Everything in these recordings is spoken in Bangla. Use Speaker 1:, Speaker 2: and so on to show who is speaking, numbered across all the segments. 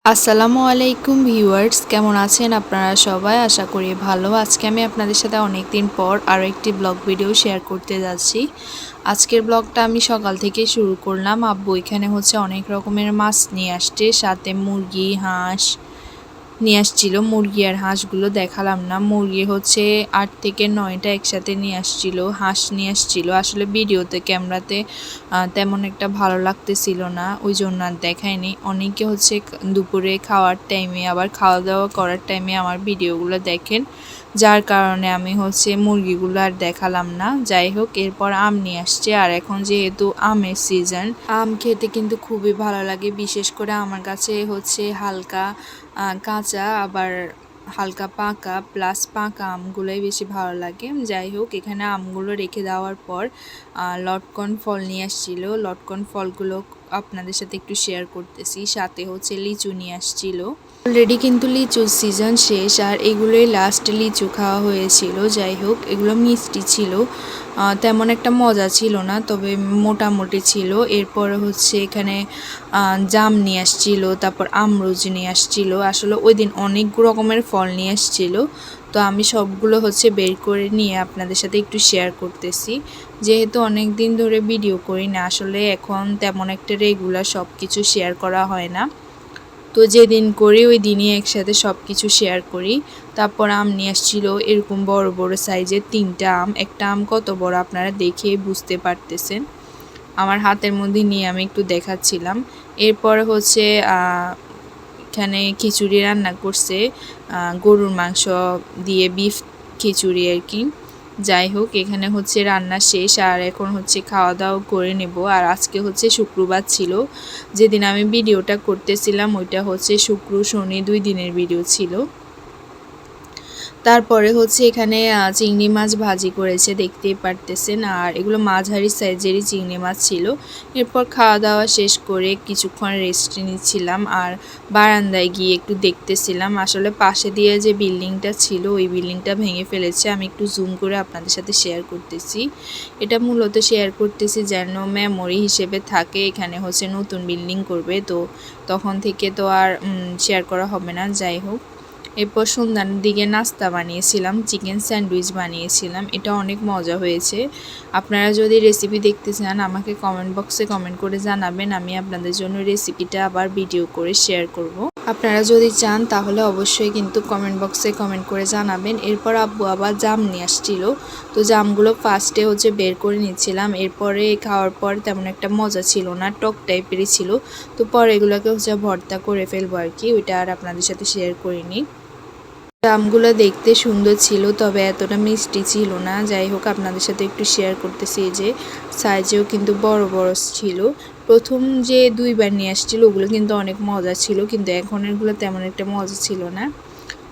Speaker 1: আসসালামু আলাইকুম ভিউয়ার্স, কেমন আছেন আপনারা সবাই? আশা করি ভালো। আজকে আমি আপনাদের সাথে অনেক দিন পর আরও একটি ব্লগ ভিডিও শেয়ার করতে যাচ্ছি। আজকের ব্লগটা আমি সকাল থেকেই শুরু করলাম। আব্বু এখানে হচ্ছে অনেক রকমের মাছ নিয়ে আসছে, সাথে মুরগি, হাঁস নিয়ে আসছিল। মুরগি আর হাঁসগুলো দেখালাম না। মুরগি হচ্ছে 8 থেকে 9টা একসাথে নিয়ে আসছিল, হাঁস নিয়ে আসছিল। আসলে ভিডিওতে ক্যামেরাতে তেমন একটা ভালো লাগতেছিল না, ওই জন্য আর দেখায়নি। অনেকে হচ্ছে দুপুরে খাওয়ার টাইমে আবার খাওয়া দাওয়া করার টাইমে আমার ভিডিওগুলো দেখেন, যার কারণে আমি হচ্ছে মুরগিগুলো আর দেখালাম না। যাই হোক, এরপর আম নিয়ে আসছে, আর এখন যেহেতু আমের সিজন, আম খেতে কিন্তু খুবই ভালো লাগে। বিশেষ করে আমার কাছে হচ্ছে হালকা কাঁচা আবার হালকা পাকা প্লাস পাকা আমগুলোই বেশি ভালো লাগে। যাই হোক, এখানে আমগুলো রেখে দেওয়ার পর লটকন ফল নিয়ে আসছিল। লটকন ফলগুলো আপনাদের সাথে একটু শেয়ার করতেছি। সাথে হচ্ছে লিচু নিয়ে আসছিল। অলরেডি কিন্তু লিচুর সিজন শেষ, আর এগুলোই লাস্ট লিচু খাওয়া হয়েছিল। যাই হোক, এগুলো মিষ্টি ছিল, তেমন একটা মজা ছিল না, তবে মোটামুটি ছিল। এরপর হচ্ছে এখানে জাম নিয়ে আসছিল, তারপর আমরুজ নিয়ে আসছিল। আসলে ওই দিন অনেক রকমের ফল নিয়ে আসছিল, তো আমি সবগুলো হচ্ছে বের করে নিয়ে আপনাদের সাথে একটু শেয়ার করতেছি। যেহেতু অনেক দিন ধরে ভিডিও করি না, আসলে এখন তেমন একটা রেগুলার সব কিছু শেয়ার করা হয় না, তো যেদিন করি ওই দিনই একসাথে সব কিছু শেয়ার করি। তারপর আম নিয়ে আসছিল এরকম বড় বড় সাইজের 3টা আম। একটা আম কত বড় আপনারা দেখে বুঝতে পারতেছেন। আমার হাতের মধ্যে নিয়ে আমি একটু দেখাচ্ছিলাম। এরপর হচ্ছে এখানে খিচুড়ি রান্না করছে, গরুর মাংস দিয়ে বিফ খিচুড়ি আর কি। যাই হোক, এখানে হচ্ছে রান্না শেষ, আর এখন হচ্ছে খাওয়া দাওয়া করে নেব। আর আজকে হচ্ছে শুক্রবার ছিল, যেদিন আমি ভিডিওটা করতেছিলাম ওইটা হচ্ছে শুক্র শনি 2 দিনের ভিডিও ছিল। তারপরে হচ্ছে এখানে চিংড়ি মাছ ভাজি করেছে, দেখতেই পারতেছেন। আর এগুলো মাঝারি সাইজেরই চিংড়ি মাছ ছিল। এরপর খাওয়া দাওয়া শেষ করে কিছুক্ষণ রেস্ট নিচ্ছিলাম, আর বারান্দায় গিয়ে একটু দেখতেছিলাম। আসলে পাশে দিয়ে যে বিল্ডিংটা ছিল ওই বিল্ডিংটা ভেঙে ফেলেছে। আমি একটু জুম করে আপনাদের সাথে শেয়ার করতেছি। এটা মূলত শেয়ার করতেছি যেন মেমোরি হিসেবে থাকে। এখানে হচ্ছে নতুন বিল্ডিং করবে, তো তখন থেকে তো আর শেয়ার করা হবে না। যাই হোক, এরপর সন্ধ্যার দিকে নাস্তা বানিয়েছিলাম, চিকেন স্যান্ডউইচ বানিয়েছিলাম। এটা অনেক মজা হয়েছে। আপনারা যদি রেসিপি দেখতে চান আমাকে কমেন্ট বক্সে কমেন্ট করে জানাবেন, আমি আপনাদের জন্য রেসিপিটা আবার ভিডিও করে শেয়ার করব। আপনারা যদি চান তাহলে অবশ্যই কিন্তু কমেন্ট বক্সে কমেন্ট করে জানাবেন। এরপর আব্বু আবার জাম নিয়ে আসছিল, তো জামগুলো ফার্স্টে হচ্ছে বের করে নিচ্ছিলাম। এরপরে খাওয়ার পর তেমন একটা মজা ছিল না, টক টাইপেরই ছিল। তো পরে এগুলোকে হচ্ছে ভর্তা করে ফেলবো আর কি, ওইটা আর আপনাদের সাথে শেয়ার করিনি। জামগুলো দেখতে সুন্দর ছিল, তবে এতটা মিষ্টি ছিল না। যাই হোক, আপনাদের সাথে একটু শেয়ার করতেছি যে সাইজেও কিন্তু বড় বড় ছিল। প্রথম যে 2বার নিয়ে আসছিল ওগুলো কিন্তু অনেক মজা ছিল, কিন্তু এখনেরগুলো তেমন একটা মজা ছিল না।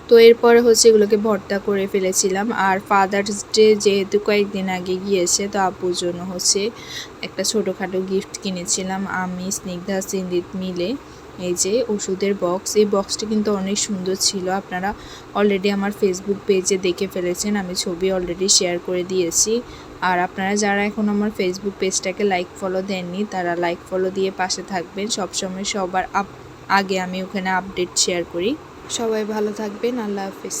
Speaker 1: তো এরপরে হচ্ছে এগুলোকে ভর্তা করে ফেলেছিলাম। আর ফাদার্স ডে যেহেতু কয়েকদিন আগে গিয়েছে, তো আপুর জন্য হচ্ছে একটা ছোটোখাটো গিফট কিনেছিলাম আমি, স্নিগ্ধা, সিন্দিত মিলে। এই যে ওষুধের বক্স, এই বক্সটি কিন্তু অনেক সুন্দর ছিল। আপনারা অলরেডি আমার ফেসবুক পেজে দেখে ফেলেছেন, আমি ছবি অলরেডি শেয়ার করে দিয়েছি। আর আপনারা যারা এখন আমার ফেসবুক পেজটাকে লাইক ফলো দেননি, তারা লাইক ফলো দিয়ে পাশে থাকবেন। সবসময় সবার আগে আমি ওখানে আপডেট শেয়ার করি। সবাই ভালো থাকবেন। আল্লাহ হাফিজ।